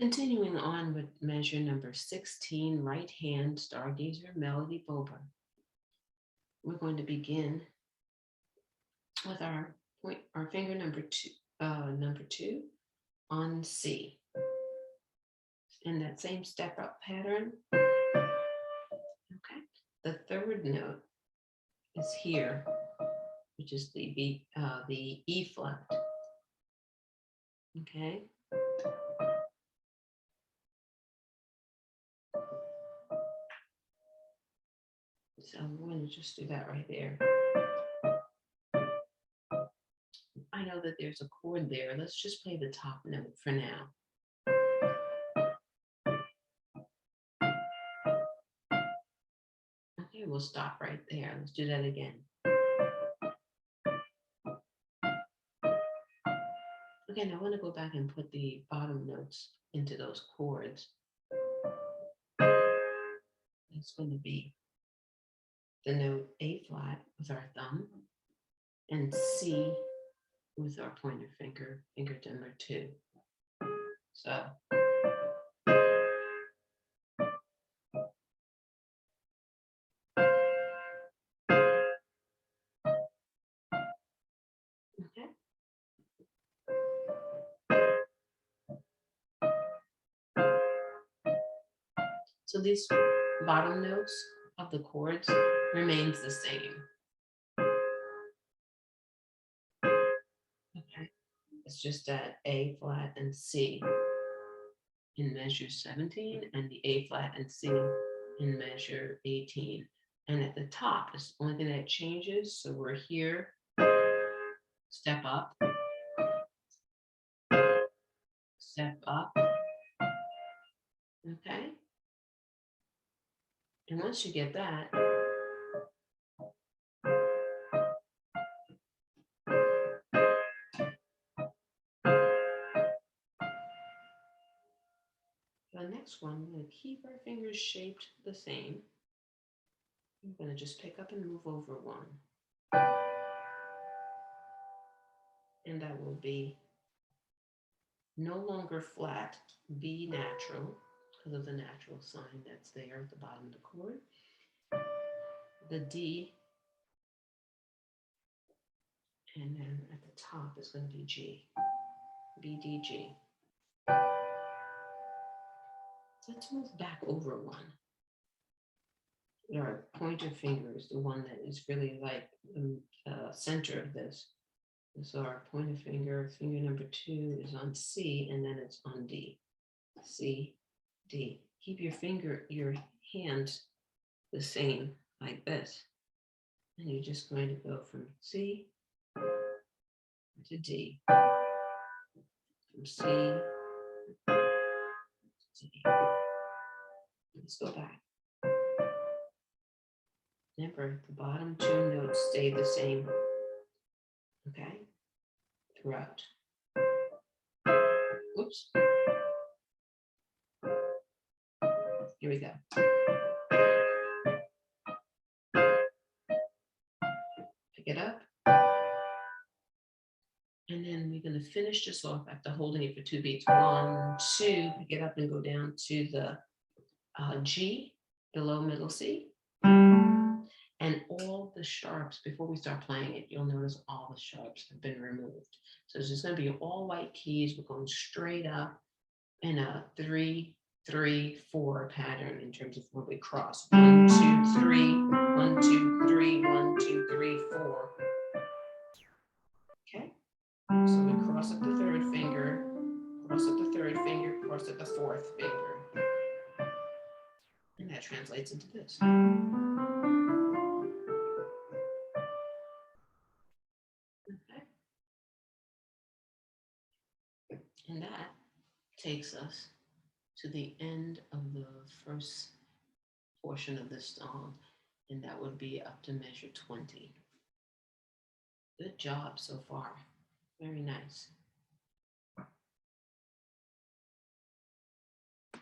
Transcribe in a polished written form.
Continuing on with measure number 16, right hand, Stargazer Melody Boba. We're going to begin with our finger number two on C. In that same step up pattern. Okay. The third note is here, which is the E flat. Okay. So we're going to just do that right there. I know that there's a chord there. Let's just play the top note for now. Okay, we'll stop right there. Let's do that again. Again, I want to go back and put the bottom notes into those chords. It's going to be the note A flat with our thumb and C with our pointer finger, finger number 2. So. Okay. So these bottom notes of the chords remains the same. Okay. It's just that A flat and C in measure 17 and the A flat and C in measure 18. And at the top is the only thing that changes. So we're here, step up, okay? And once you get that, the next one, we're going to keep our fingers shaped the same. I'm going to just pick up and move over one. And that will be no longer flat, B natural, because of the natural sign that's there at the bottom of the chord. The D, and then at the top is going to be G, B, D, G. Let's move back over one. Our pointer finger is the one that is really like the center of this. And so our pointer finger, finger number 2 is on C, and then it's on D. C, D. Keep your hand the same, like this. And you're just going to go from C to D. From C to D. Let's go back. Remember, the bottom 2 notes stay the same. Okay? Throughout. Oops. Here we go. Pick it up. And then we're going to finish this off after holding it for 2 beats. 1, 2, pick it up and go down to the G, below middle C. And all the sharps, before we start playing it, you'll notice all the sharps have been removed. So it's just going to be all white keys. We're going straight up in a 3, 3, 4 pattern in terms of where we cross. 1, 2, 3, 1, 2, 3, 1, 2, 3, 4. Okay. So we cross up the 3rd finger, cross up the 3rd finger, cross up the 4th finger. And that translates into this. Okay. And that takes us to the end of the first portion of this song, and that would be up to measure 20. Good job so far. Very nice.